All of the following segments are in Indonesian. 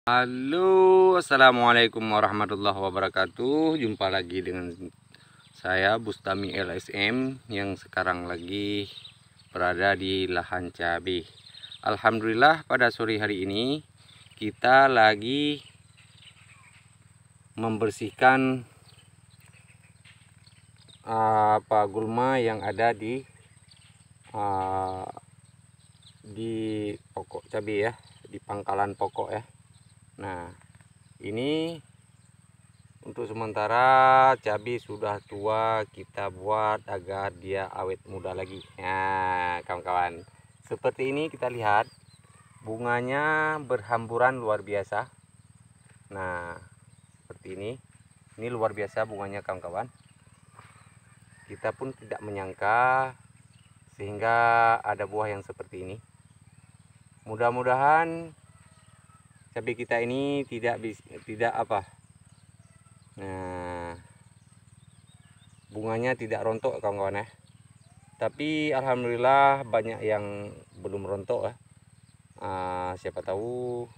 Halo, assalamualaikum warahmatullahi wabarakatuh. Jumpa lagi dengan saya Bustami LSM yang sekarang lagi berada di lahan cabai. Alhamdulillah pada sore hari ini kita lagi membersihkan gulma yang ada di pokok cabai ya, di pangkalan pokok ya. Nah, ini untuk sementara cabai sudah tua, kita buat agar dia awet muda lagi. Nah, kawan-kawan, seperti ini kita lihat bunganya berhamburan luar biasa. Nah, seperti ini luar biasa bunganya kawan-kawan. Kita pun tidak menyangka sehingga ada buah yang seperti ini. Mudah-mudahan cabai kita ini Nah, bunganya tidak rontok kawan-kawan ya. Tapi alhamdulillah banyak yang belum rontok ya. Siapa tahu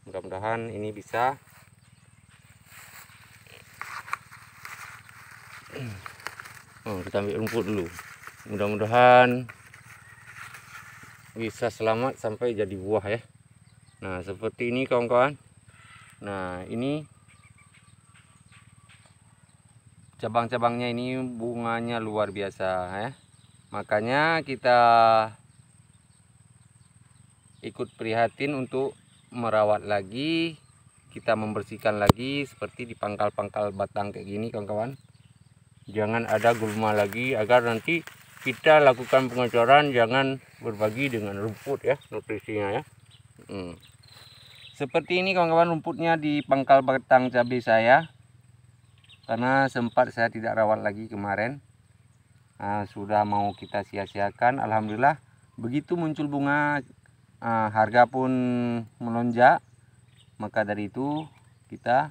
mudah-mudahan ini bisa kita ambil rumput dulu. Mudah-mudahan bisa selamat sampai jadi buah ya. Nah, seperti ini kawan-kawan. Nah, ini cabang-cabangnya ini bunganya luar biasa ya. Makanya kita ikut prihatin untuk merawat lagi, kita membersihkan lagi seperti di pangkal-pangkal batang kayak gini kawan-kawan. Jangan ada gulma lagi agar nanti kita lakukan pengecoran, jangan berbagi dengan rumput ya nutrisinya ya. Seperti ini kawan-kawan rumputnya di pangkal batang cabai saya, karena sempat saya tidak rawat lagi kemarin. Sudah mau kita sia-siakan. Alhamdulillah begitu muncul bunga, harga pun melonjak. Maka dari itu kita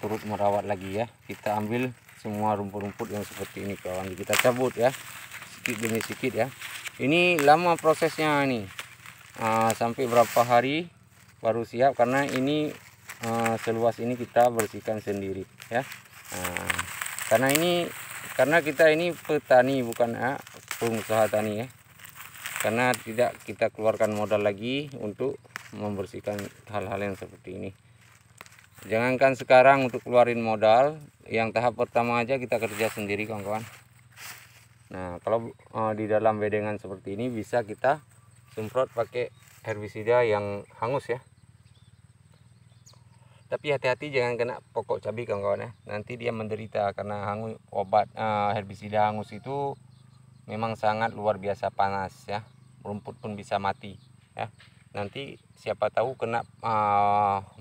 turut merawat lagi ya. Kita ambil semua rumput-rumput yang seperti ini kawan, kita cabut ya sedikit demi sedikit ya. Ini lama prosesnya nih, sampai berapa hari baru siap, karena ini seluas ini kita bersihkan sendiri ya. Karena kita ini petani, bukan pengusaha tani ya. Karena tidak kita keluarkan modal lagi untuk membersihkan hal-hal yang seperti ini. Jangankan sekarang untuk keluarin modal, yang tahap pertama aja kita kerja sendiri kawan-kawan. Nah, kalau di dalam bedengan seperti ini bisa kita semprot pakai herbisida yang hangus ya. Tapi hati-hati jangan kena pokok cabai kawan-kawan ya. Nanti dia menderita karena obat herbisida hangus itu memang sangat luar biasa panas ya. Rumput pun bisa mati ya. Nanti siapa tahu kena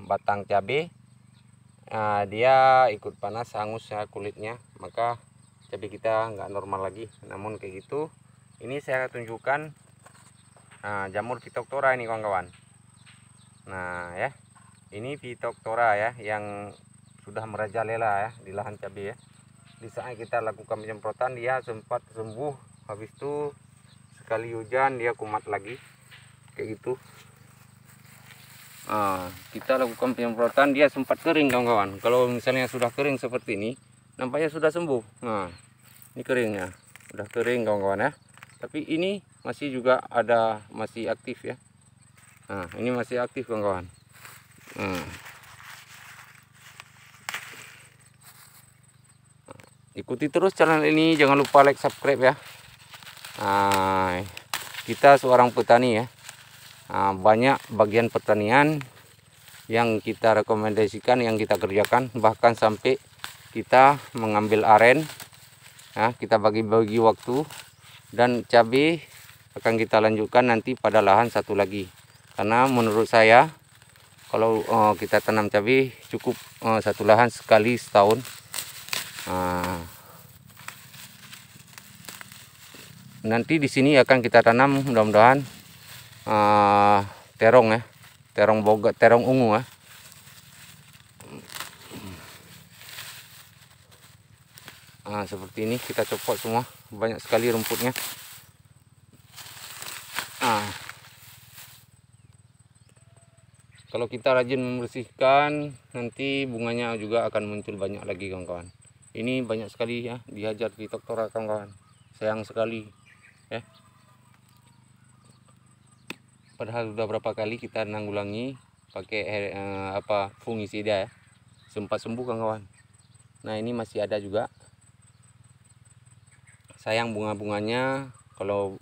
batang cabai, dia ikut panas, hangus ya kulitnya, maka cabai kita nggak normal lagi. Namun kayak gitu, ini saya tunjukkan jamur Phytophthora ini kawan-kawan. Nah ya, ini Phytophthora ya yang sudah merajalela ya di lahan cabai ya. Di saat kita lakukan penyemprotan dia sempat sembuh, habis itu sekali hujan dia kumat lagi kayak gitu. Kita lakukan penyemprotan dia sempat kering kawan-kawan. Kalau misalnya sudah kering seperti ini, nampaknya sudah sembuh. Nah, ini keringnya sudah kering kawan-kawan ya. Tapi ini masih juga ada, masih aktif ya. Nah, ini masih aktif kawan-kawan. Ikuti terus channel ini, jangan lupa like, subscribe ya. Kita seorang petani ya. Banyak bagian pertanian yang kita rekomendasikan, yang kita kerjakan, bahkan sampai kita mengambil aren ya, kita bagi-bagi waktu, dan cabai akan kita lanjutkan nanti pada lahan satu lagi. Karena menurut saya kalau kita tanam cabai cukup satu lahan sekali setahun. Nanti di sini akan kita tanam mudah-mudahan terong ya, terong boga, terong ungu ya. Seperti ini kita copot semua, banyak sekali rumputnya. Kalau kita rajin membersihkan, nanti bunganya juga akan muncul banyak lagi kawan-kawan. Ini banyak sekali ya dihajar Phytophthora kawan-kawan. Sayang sekali ya. Padahal sudah berapa kali kita nanggulangi pakai fungisida ya. Sempat sembuh kawan-kawan. Nah, ini masih ada juga. Sayang bunga-bunganya, kalau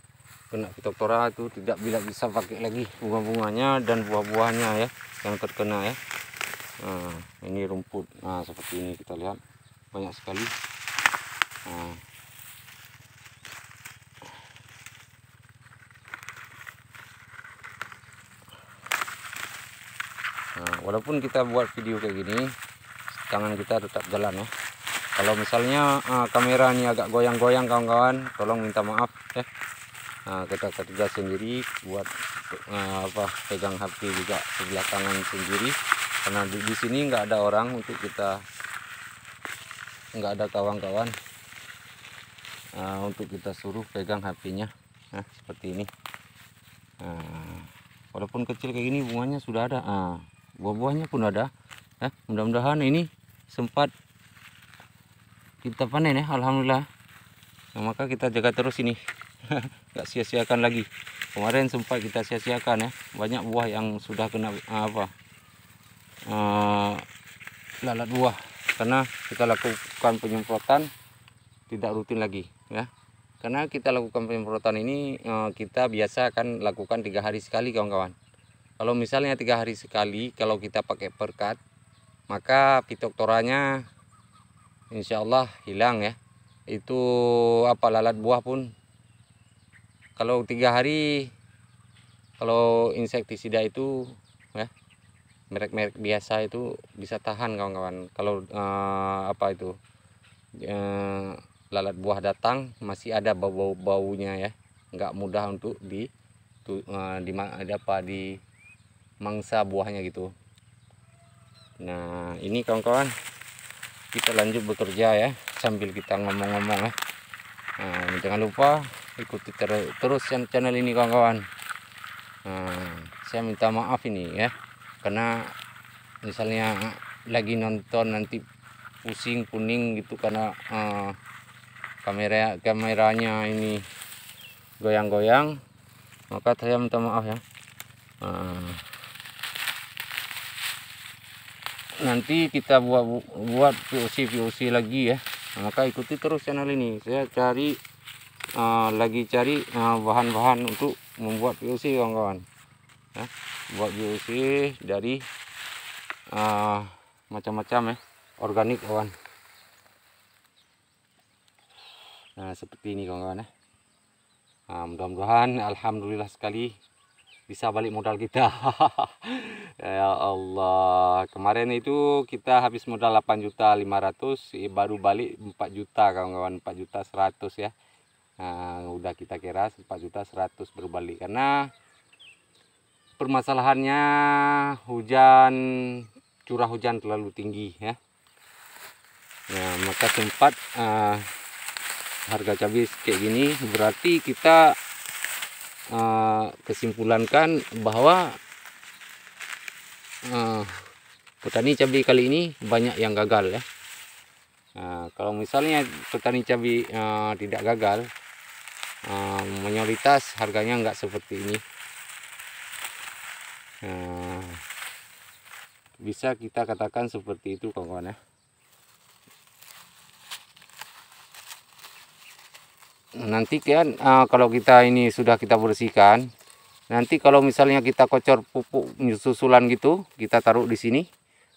kena Phytophthora itu tidak bisa pakai lagi bunga-bunganya dan buah-buahnya ya yang terkena ya. Nah, ini rumput. Nah, seperti ini kita lihat banyak sekali. Nah, walaupun kita buat video kayak gini, tangan kita tetap jalan ya. Kalau misalnya kamera ini agak goyang-goyang kawan-kawan, tolong minta maaf ya. Nah, kita kerja sendiri buat pegang HP juga sebelah tangan sendiri, karena di sini nggak ada orang untuk kita, nggak ada kawan-kawan untuk kita suruh pegang HP-nya. Nah, seperti ini. Walaupun kecil kayak gini, bunganya sudah ada. Buah-buahnya pun ada. Mudah-mudahan ini sempat kita panen ya, alhamdulillah. Nah, maka kita jaga terus ini. Nggak sia-siakan lagi. Kemarin sempat kita sia-siakan ya, banyak buah yang sudah kena lalat buah, karena kita lakukan penyemprotan tidak rutin lagi ya. Karena kita lakukan penyemprotan ini, kita biasa akan lakukan 3 hari sekali kawan-kawan. Kalau misalnya 3 hari sekali, kalau kita pakai perkat, maka Phytophthoranya insya Allah hilang ya. Itu lalat buah pun, kalau 3 hari, kalau insektisida itu ya, merek-merek biasa itu bisa tahan kawan-kawan. Kalau lalat buah datang masih ada bau-baunya ya, nggak mudah untuk di mangsa buahnya gitu. Nah, ini kawan-kawan, kita lanjut bekerja ya sambil kita ngomong-ngomong ya. Nah, jangan lupa ikuti terus channel ini kawan-kawan. Saya minta maaf ini ya, karena misalnya lagi nonton nanti pusing kuning gitu karena kameranya ini goyang-goyang, maka saya minta maaf ya. Nanti kita buat POC lagi ya. Maka ikuti terus channel ini. Saya lagi cari bahan-bahan untuk membuat POC kawan-kawan ya. Buat POC dari macam-macam ya, organik kawan. Nah, seperti ini kawan-kawan ya. Mudah-mudahan alhamdulillah sekali bisa balik modal kita. Ya Allah, kemarin itu kita habis modal 8.500.000, baru balik 4 juta kawan-kawan, 4.100.000 ya. Nah, udah kita kira 4.100.000 baru balik, karena permasalahannya curah hujan terlalu tinggi ya. Nah, maka sempat harga cabai kayak gini, berarti kita kesimpulankan bahwa petani cabai kali ini banyak yang gagal ya. Kalau misalnya petani cabai tidak gagal, mayoritas harganya nggak seperti ini. Bisa kita katakan seperti itu kawan-kawan ya. Nanti kan kalau kita ini sudah kita bersihkan, nanti kalau misalnya kita kocor pupuk susulan gitu, kita taruh di sini,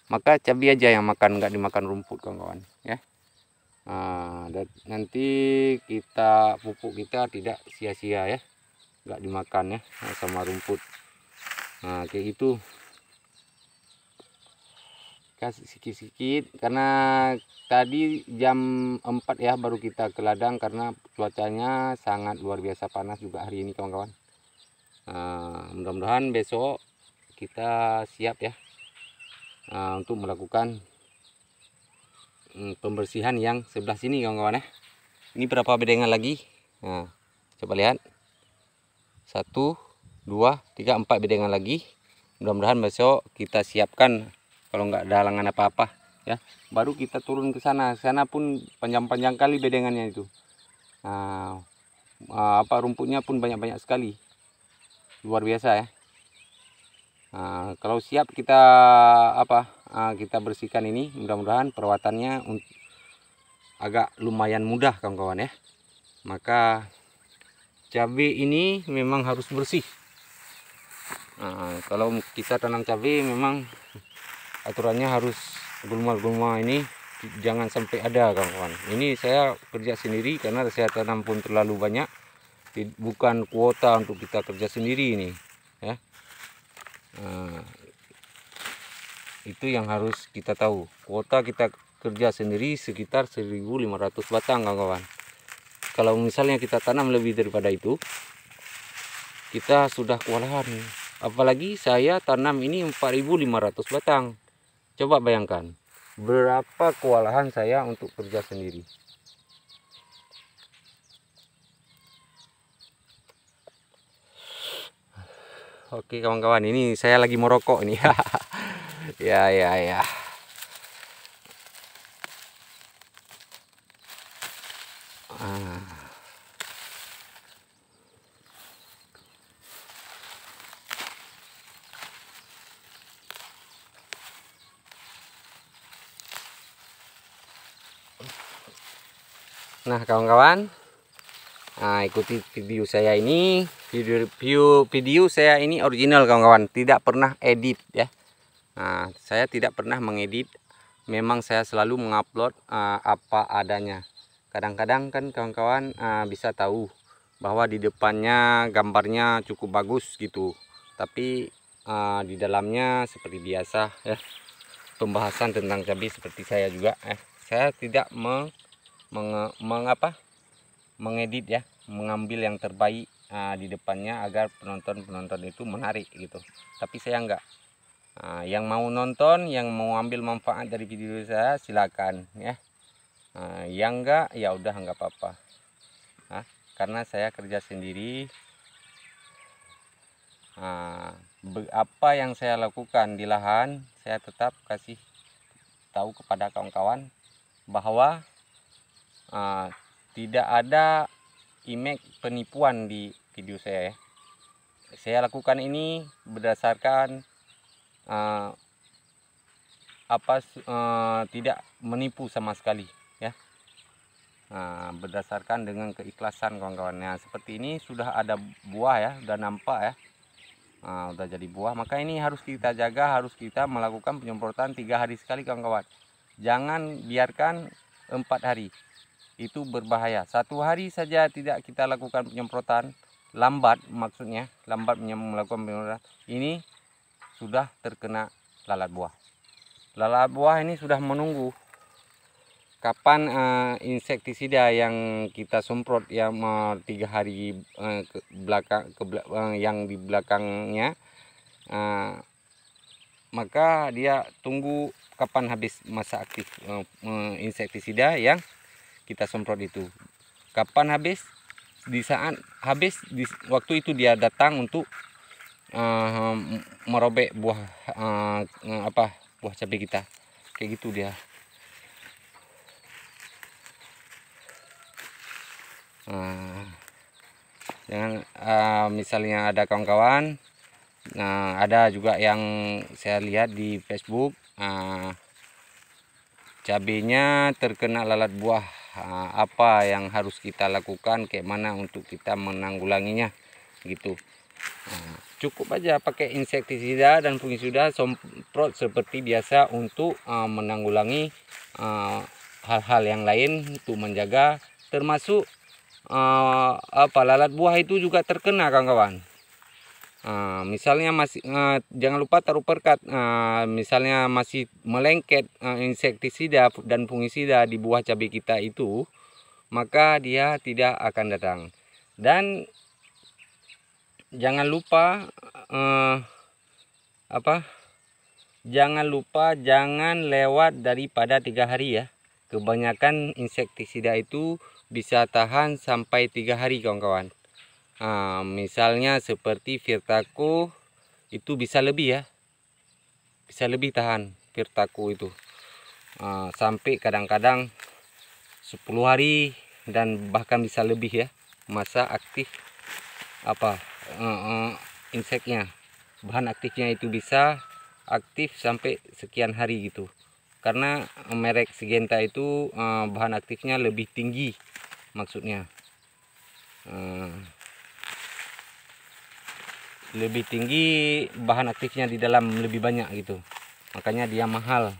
maka cabai aja yang makan, nggak dimakan rumput kawan-kawan ya. Dan nanti pupuk kita tidak sia-sia ya, nggak dimakan ya sama rumput. Nah, kayak gitu. Kasih sikit-sikit, karena tadi jam 4 ya baru kita ke ladang, karena cuacanya sangat luar biasa panas juga hari ini kawan-kawan. Mudah-mudahan besok kita siap ya untuk melakukan pembersihan yang sebelah sini kawan-kawan ya. Ini berapa bedengan lagi? Nah, coba lihat, 1, 2, 3, 4 bedengan lagi. Mudah-mudahan besok kita siapkan kalau nggak ada halangan apa-apa ya, baru kita turun ke sana. Sana pun panjang-panjang kali bedengannya itu. Nah, rumputnya pun banyak-banyak sekali, luar biasa ya. Nah, kalau siap kita kita bersihkan ini, mudah-mudahan perawatannya agak lumayan mudah kawan-kawan ya. Maka cabai ini memang harus bersih. Nah, kalau kita tanam cabai memang aturannya harus gulma-gulma ini jangan sampai ada kawan-kawan. Ini saya kerja sendiri karena saya tanam pun terlalu banyak, bukan kuota untuk kita kerja sendiri ini ya. Itu yang harus kita tahu, kuota kita kerja sendiri sekitar 1.500 batang kawan-kawan. Kalau misalnya kita tanam lebih daripada itu, kita sudah kewalahan. Apalagi saya tanam ini 4.500 batang. Coba bayangkan berapa kewalahan saya untuk kerja sendiri. Oke kawan-kawan, ini saya lagi merokok ini. Ya. Nah kawan-kawan, ikuti video saya ini. Video saya ini original kawan-kawan, tidak pernah edit ya. Saya tidak pernah mengedit, memang saya selalu mengupload apa adanya. Kadang-kadang kan kawan-kawan bisa tahu bahwa di depannya gambarnya cukup bagus gitu, tapi di dalamnya seperti biasa ya, pembahasan tentang cabai seperti saya juga saya tidak mengedit ya, mengambil yang terbaik di depannya agar penonton itu menarik gitu. Tapi saya enggak. Yang mau nonton, yang mau ambil manfaat dari video saya silakan ya. Yang enggak ya udah enggak apa-apa. Karena saya kerja sendiri. Apa yang saya lakukan di lahan, saya tetap kasih tahu kepada kawan-kawan bahwa tidak ada image penipuan di video saya ya. Saya lakukan ini berdasarkan tidak menipu sama sekali ya. Berdasarkan dengan keikhlasan kawan-kawan. Seperti ini sudah ada buah ya, udah nampak ya. Udah jadi buah, maka ini harus kita jaga, harus kita melakukan penyemprotan 3 hari sekali kawan-kawan. Jangan biarkan 4 hari, itu berbahaya. 1 hari saja tidak kita lakukan penyemprotan, lambat maksudnya, lambat melakukan penyemprotan, ini sudah terkena lalat buah. Lalat buah ini sudah menunggu kapan insektisida yang kita semprot yang 3 hari yang di belakangnya, maka dia tunggu kapan habis masa aktif insektisida yang kita semprot itu. Kapan habis? Di saat habis, di waktu itu dia datang untuk merobek buah buah cabai kita. Kayak gitu dia. Jangan misalnya ada kawan-kawan, ada juga yang saya lihat di Facebook cabenya terkena lalat buah, apa yang harus kita lakukan, kayak mana untuk kita menanggulanginya gitu. Cukup aja pakai insektisida dan fungisida, semprot seperti biasa untuk menanggulangi hal-hal yang lain untuk menjaga, termasuk lalat buah itu juga terkena kawan-kawan. Misalnya masih jangan lupa taruh perkat, misalnya masih melengket insektisida dan fungisida di buah cabai kita itu, maka dia tidak akan datang. Dan jangan lupa jangan lewat daripada 3 hari ya. Kebanyakan insektisida itu bisa tahan sampai 3 hari kawan-kawan. Misalnya seperti Virtaco itu bisa lebih ya, bisa lebih tahan Virtaku itu. Sampai kadang-kadang 10 hari dan bahkan bisa lebih ya masa aktif inseknya. Bahan aktifnya itu bisa aktif sampai sekian hari gitu. Karena merek Syngenta itu bahan aktifnya lebih tinggi, maksudnya lebih tinggi, bahan aktifnya di dalam lebih banyak gitu, makanya dia mahal.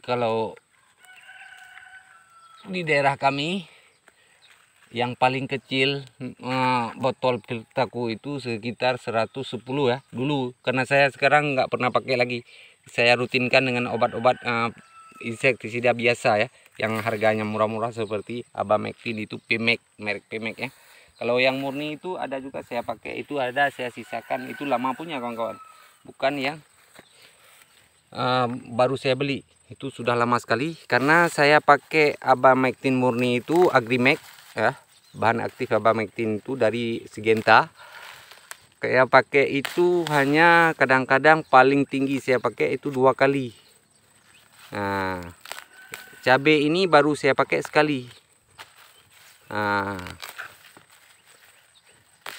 Kalau di daerah kami yang paling kecil botol Virtaku itu sekitar 110 ya dulu, karena saya sekarang nggak pernah pakai lagi. Saya rutinkan dengan obat-obat insektisida biasa ya, yang harganya murah-murah seperti Abamectin itu Pemek, merek Pemek ya. Kalau yang murni itu ada juga saya pakai, itu ada saya sisakan, itu lama punya kawan-kawan, bukan yang baru saya beli. Itu sudah lama sekali, karena saya pakai Abamectin murni itu Agrimek ya, bahan aktif Abamectin itu dari Syngenta. Kayak pakai itu hanya kadang-kadang paling tinggi saya pakai itu 2 kali. Nah, cabai ini baru saya pakai sekali.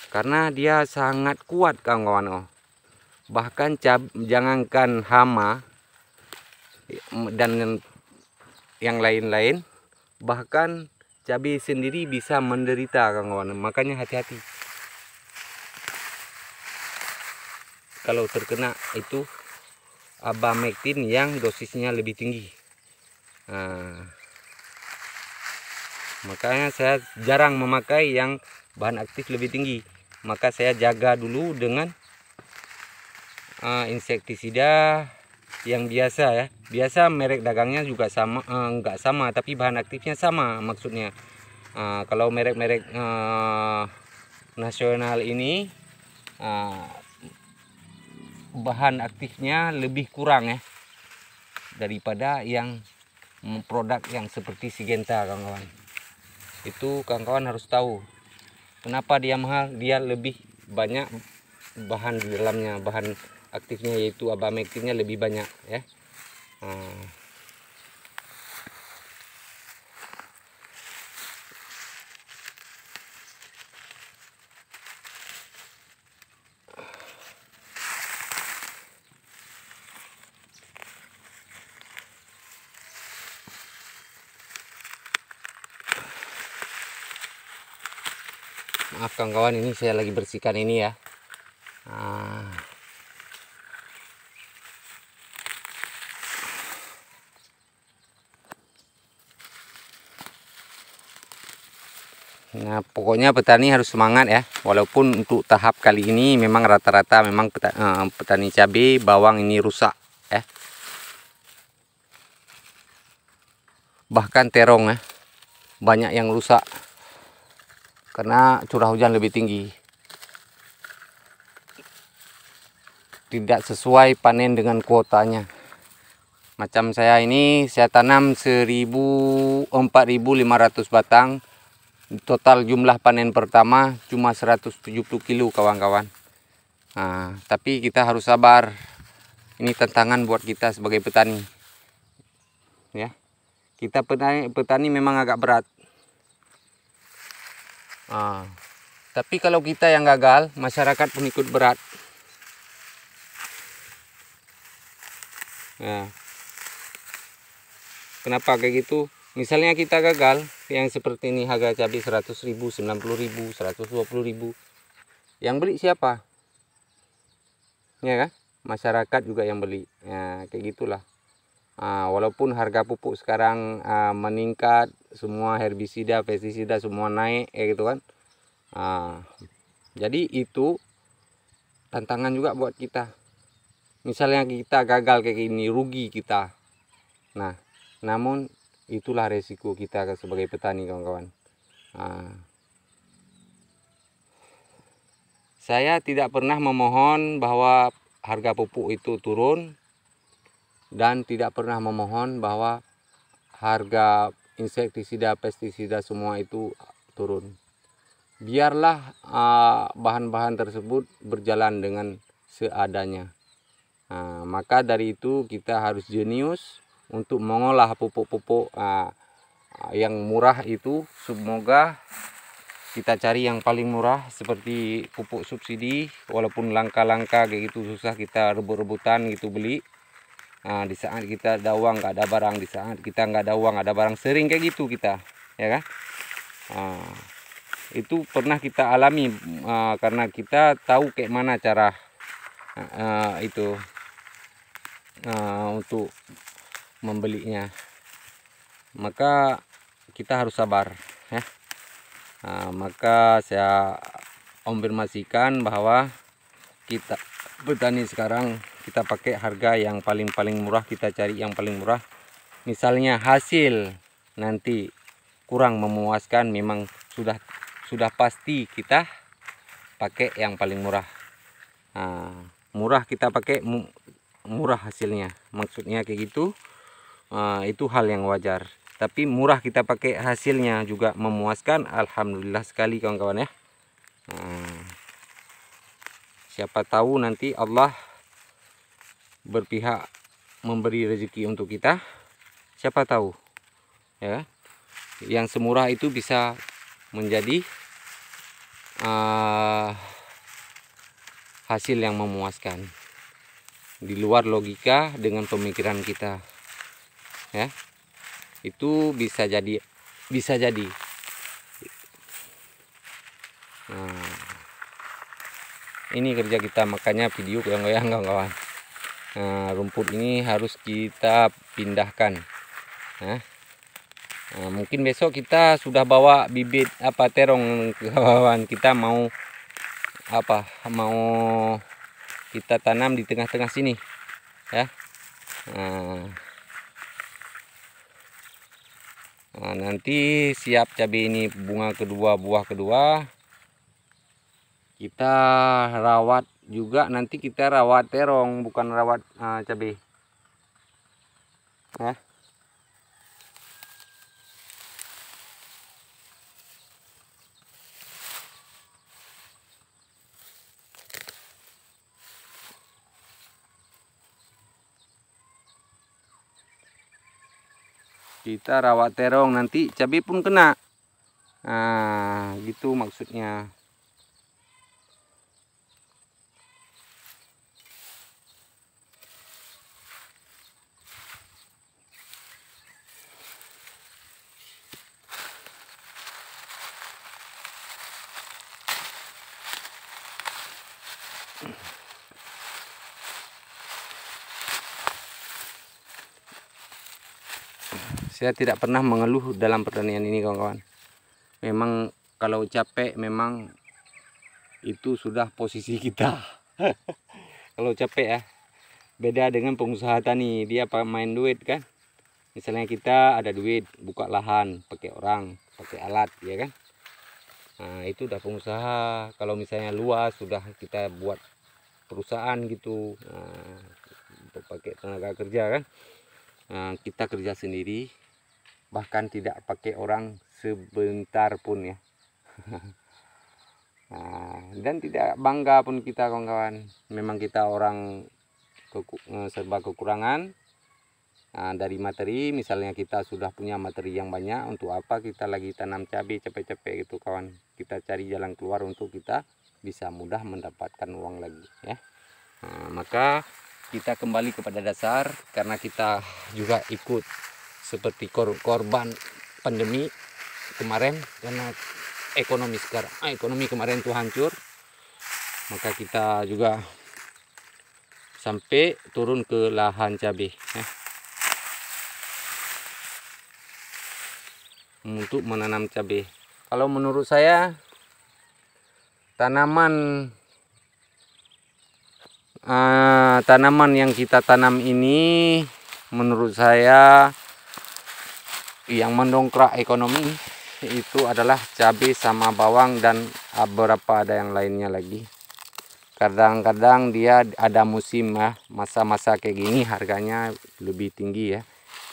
Karena dia sangat kuat kawan-kawan. Bahkan jangankan hama dan yang lain-lain, bahkan cabai sendiri bisa menderita kawan-kawan. Makanya hati-hati kalau terkena itu Abamectin yang dosisnya lebih tinggi. Makanya saya jarang memakai yang bahan aktif lebih tinggi. Maka saya jaga dulu dengan insektisida yang biasa ya. Biasa merek dagangnya juga sama, enggak sama, tapi bahan aktifnya sama maksudnya. Kalau merek-merek nasional ini bahan aktifnya lebih kurang ya daripada yang produk yang seperti Syngenta kawan-kawan. Itu kawan-kawan harus tahu kenapa dia mahal. Dia lebih banyak bahan di dalamnya, bahan aktifnya yaitu Abamectinnya lebih banyak ya. Maaf kawan-kawan, ini saya lagi bersihkan ini ya. Nah, pokoknya petani harus semangat ya. Walaupun untuk tahap kali ini memang rata-rata memang petani cabai bawang ini rusak ya. Bahkan terong ya, banyak yang rusak karena curah hujan lebih tinggi. Tidak sesuai panen dengan kuotanya. Macam saya ini, saya tanam 4.500 batang. Total jumlah panen pertama cuma 170 kilo kawan-kawan. Tapi kita harus sabar. Ini tantangan buat kita sebagai petani. Ya, kita petani memang agak berat. Tapi kalau kita yang gagal, masyarakat pun ikut berat. Ya. Kenapa kayak gitu? Misalnya kita gagal, yang seperti ini harga cabai 100.000, 90.000, 120.000. Yang beli siapa? Ya kan? Masyarakat juga yang beli. Ya, kayak gitulah. Walaupun harga pupuk sekarang meningkat, semua herbisida, pestisida semua naik, gitu kan. Jadi itu tantangan juga buat kita. Misalnya kita gagal kayak gini, rugi kita. Nah, namun itulah resiko kita sebagai petani kawan-kawan. Saya tidak pernah memohon bahwa harga pupuk itu turun, dan tidak pernah memohon bahwa harga insektisida, pestisida semua itu turun. Biarlah bahan-bahan tersebut berjalan dengan seadanya. Maka dari itu kita harus jenius untuk mengolah pupuk-pupuk yang murah itu. Semoga kita cari yang paling murah seperti pupuk subsidi, walaupun langka-langka kayak gitu, susah kita rebut-rebutan gitu beli. Di saat kita ada uang nggak ada barang, di saat kita nggak ada uang ada barang, sering kayak gitu kita, ya kan. Itu pernah kita alami karena kita tahu kayak mana cara untuk membelinya. Maka kita harus sabar, ya. Maka saya konfirmasikan bahwa kita petani sekarang kita pakai harga yang paling murah, kita cari yang paling murah. Misalnya hasil nanti kurang memuaskan, memang sudah pasti kita pakai yang paling murah. Murah kita pakai murah hasilnya, maksudnya kayak gitu. Itu hal yang wajar. Tapi murah kita pakai hasilnya juga memuaskan, alhamdulillah sekali kawan-kawan, ya. Siapa tahu nanti Allah berpihak memberi rezeki untuk kita, siapa tahu, ya. Yang semurah itu bisa menjadi hasil yang memuaskan di luar logika dengan pemikiran kita, ya. Itu bisa jadi. Ini kerja kita, makanya video goyang-goyang kawan-kawan. Rumput ini harus kita pindahkan. Mungkin besok kita sudah bawa bibit terong kawan. Kita mau kita tanam di tengah-tengah sini, ya. Nanti siap cabai ini bunga kedua, buah kedua, kita rawat juga. Nanti kita rawat terong, bukan rawat cabai, ya. Kita rawat terong, nanti cabai pun kena. Gitu maksudnya. Saya tidak pernah mengeluh dalam pertanian ini kawan-kawan. Memang kalau capek, memang itu sudah posisi kita. Kalau capek, ya. Beda dengan pengusaha tani, dia main duit kan. Misalnya kita ada duit, buka lahan, pakai orang, pakai alat, ya kan. Itu udah pengusaha. Kalau misalnya luas, sudah kita buat perusahaan gitu, untuk pakai tenaga kerja kan. Kita kerja sendiri, bahkan tidak pakai orang sebentar pun, ya. Dan tidak bangga pun kita kawan-kawan. Memang kita orang serba kekurangan dari materi. Misalnya kita sudah punya materi yang banyak, untuk apa kita lagi tanam cabai capek-capek gitu kawan. Kita cari jalan keluar untuk kita bisa mudah mendapatkan uang lagi, ya. Maka kita kembali kepada dasar, karena kita juga ikut seperti korban pandemi kemarin, karena ekonomi kemarin tuh hancur. Maka kita juga sampai turun ke lahan cabai, ya, untuk menanam cabai. Kalau menurut saya, tanaman yang kita tanam ini, menurut saya yang mendongkrak ekonomi itu adalah cabai sama bawang, dan beberapa ada yang lainnya lagi. Kadang-kadang dia ada musim, ya, masa-masa kayak gini harganya lebih tinggi, ya.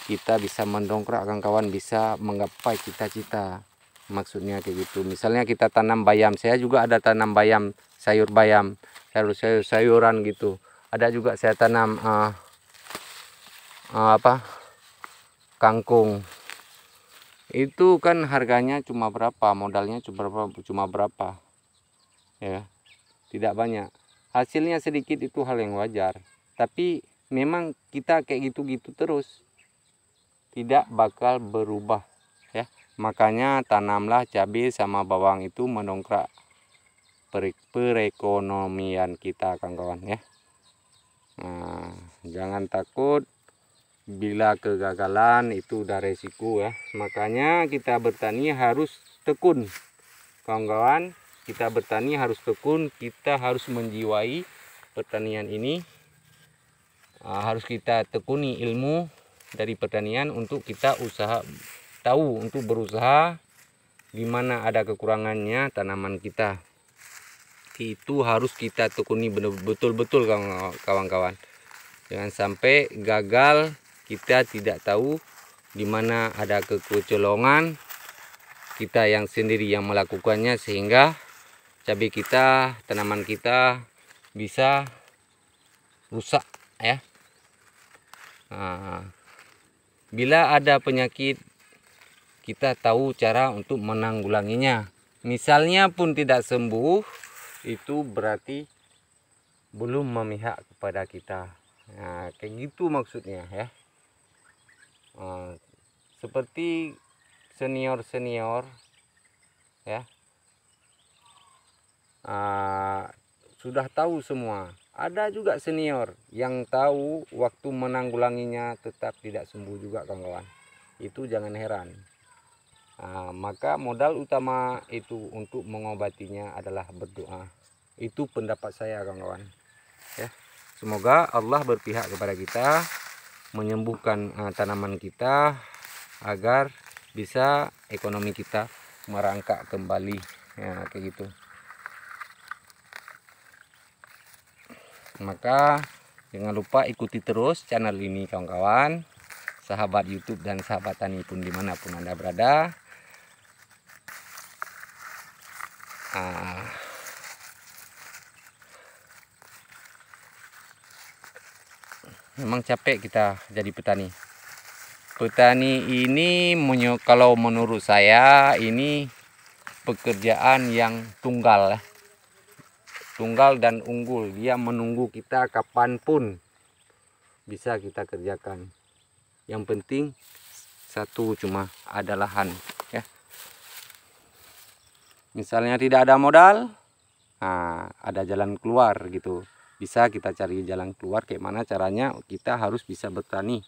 Kita bisa mendongkrak kawan-kawan, bisa menggapai cita-cita. Maksudnya kayak gitu. Misalnya kita tanam bayam, saya juga ada tanam bayam, sayur bayam. sayur-sayuran gitu. Ada juga saya tanam kangkung. Itu kan harganya cuma berapa, modalnya cuma berapa ya, tidak banyak. Hasilnya sedikit, itu hal yang wajar. Tapi memang kita kayak gitu-gitu terus, tidak bakal berubah ya. Makanya tanamlah cabai sama bawang, itu mendongkrak perekonomian kita kawan-kawan ya. Nah, jangan takut. Bila kegagalan itu udah resiko ya. Makanya kita bertani harus tekun kawan-kawan. Kita bertani harus tekun. Kita harus menjiwai pertanian ini. Harus kita tekuni ilmu dari pertanian untuk kita tahu untuk berusaha di mana ada kekurangannya tanaman kita. Itu harus kita tekuni betul-betul kawan-kawan. Jangan sampai gagal, kita tidak tahu di mana ada kecolongan, kita yang sendiri yang melakukannya, sehingga cabai kita, tanaman kita bisa rusak ya. Bila ada penyakit, kita tahu cara untuk menanggulanginya. Misalnya pun tidak sembuh, itu berarti belum memihak kepada kita. Nah, kayak gitu maksudnya ya. Seperti senior ya, sudah tahu semua. Ada juga senior yang tahu waktu menanggulanginya tetap tidak sembuh juga kawan-kawan. Itu jangan heran. Maka modal utama itu untuk mengobatinya adalah berdoa. Itu pendapat saya kawan-kawan ya. Semoga Allah berpihak kepada kita, menyembuhkan tanaman kita agar bisa ekonomi kita merangkak kembali ya, kayak gitu. Maka jangan lupa ikuti terus channel ini kawan-kawan, sahabat YouTube dan sahabat tani pun dimanapun Anda berada. Memang capek kita jadi petani. Petani ini kalau menurut saya ini pekerjaan yang tunggal dan unggul. Dia menunggu kita kapanpun bisa kita kerjakan. Yang penting satu, cuma ada lahan ya. Misalnya tidak ada modal, ada jalan keluar gitu. Bisa kita cari jalan keluar, kayak mana caranya. Kita harus bisa bertani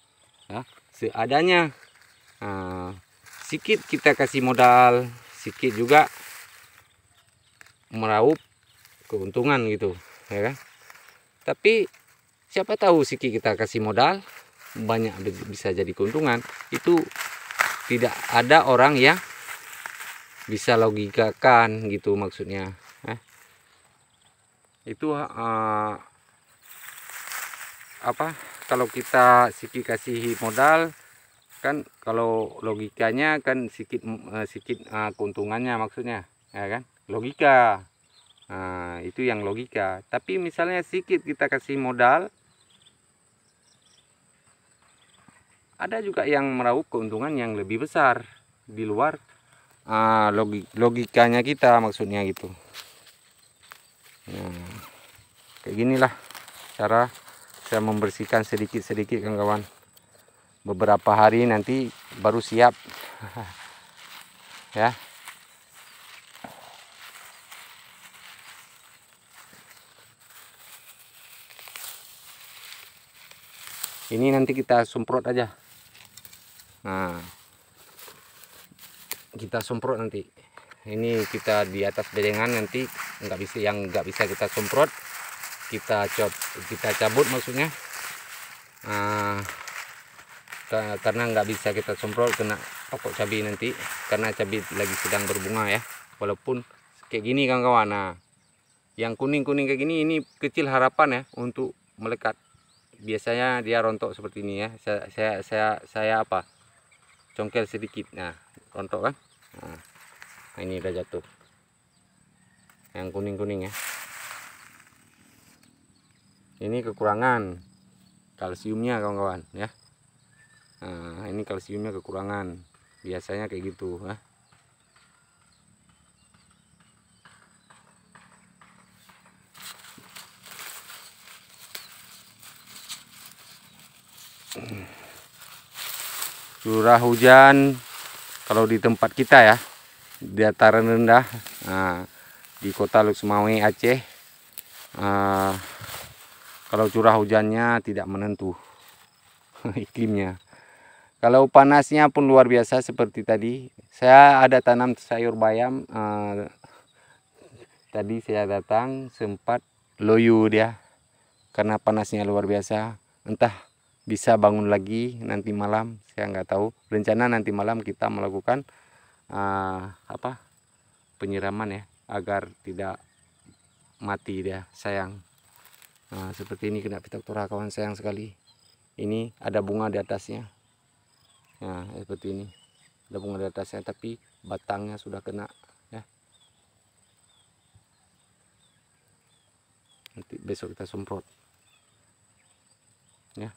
ya, seadanya. Sedikit kita kasih modal, sedikit juga meraup keuntungan gitu ya kan. Tapi siapa tahu sedikit kita kasih modal banyak bisa jadi keuntungan. Itu tidak ada orang yang bisa logikakan gitu maksudnya. Itu kalau kita sedikit kasih modal kan, kalau logikanya kan sedikit keuntungannya maksudnya ya kan, logika. Itu yang logika. Tapi misalnya sedikit kita kasih modal, ada juga yang meraup keuntungan yang lebih besar di luar logikanya kita maksudnya gitu. Kayak ginilah cara saya membersihkan sedikit-sedikit kawan-kawan. Beberapa hari nanti baru siap ya. Ini nanti kita semprot aja. Kita semprot nanti. Ini kita di atas bedengan, nanti nggak bisa kita semprot, kita cabut maksudnya. Karena nggak bisa kita semprot, kena pokok cabai nanti, karena cabai lagi sedang berbunga ya. Walaupun kayak gini kawan-kawan, yang kuning-kuning kayak gini, ini kecil harapan ya untuk melekat. Biasanya dia rontok seperti ini ya. Saya congkel sedikit, rontok kan. Ini udah jatuh yang kuning-kuning ya. Ini kekurangan kalsiumnya kawan-kawan ya. Nah, ini kalsiumnya kekurangan, biasanya kayak gitu ya. Curah hujan kalau di tempat kita ya, di dataran rendah, di kota Luk Sumawe Aceh, kalau curah hujannya tidak menentu iklimnya. Kalau panasnya pun luar biasa seperti tadi. Saya ada tanam sayur bayam, tadi saya datang sempat loyo dia karena panasnya luar biasa. Entah bisa bangun lagi nanti malam, saya nggak tahu. Rencana nanti malam kita melakukan penyiraman ya, agar tidak mati dia, sayang. Seperti ini kena Phytophthora kawan, sayang sekali. Ini ada bunga di atasnya. Nah, seperti ini. Ada bunga di atasnya tapi batangnya sudah kena ya. Nanti besok kita semprot. Ya.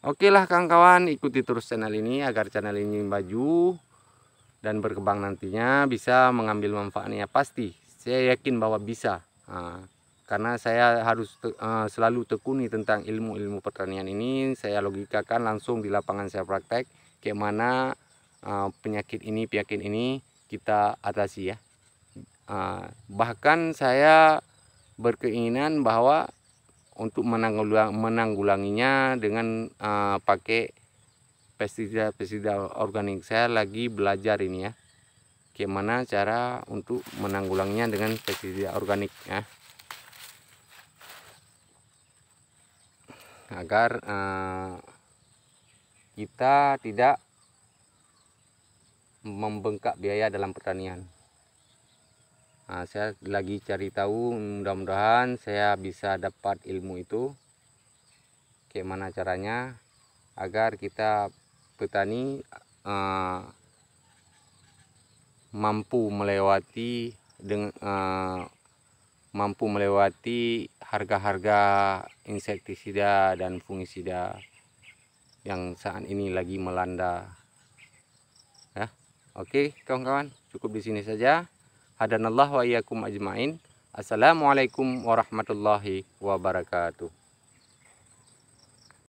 Oke lah kawan-kawan, ikuti terus channel ini agar channel ini maju dan berkembang, nantinya bisa mengambil manfaatnya. Pasti saya yakin bahwa bisa. Karena saya harus selalu tekuni tentang ilmu-ilmu pertanian ini. Saya logikakan langsung di lapangan, saya praktek kayak mana penyakit ini kita atasi ya. Bahkan saya berkeinginan bahwa untuk menanggulanginya dengan pakai pestisida organik. Saya lagi belajar ini ya, bagaimana cara untuk menanggulanginya dengan pestisida organik ya, agar kita tidak membengkak biaya dalam pertanian. Saya lagi cari tahu, mudah-mudahan saya bisa dapat ilmu itu, bagaimana caranya agar kita petani mampu melewati harga-harga insektisida dan fungisida yang saat ini lagi melanda ya. Oke kawan-kawan, cukup di sini saja. Hadanallah wa iyyakum ajmain. Assalamualaikum warahmatullahi wabarakatuh.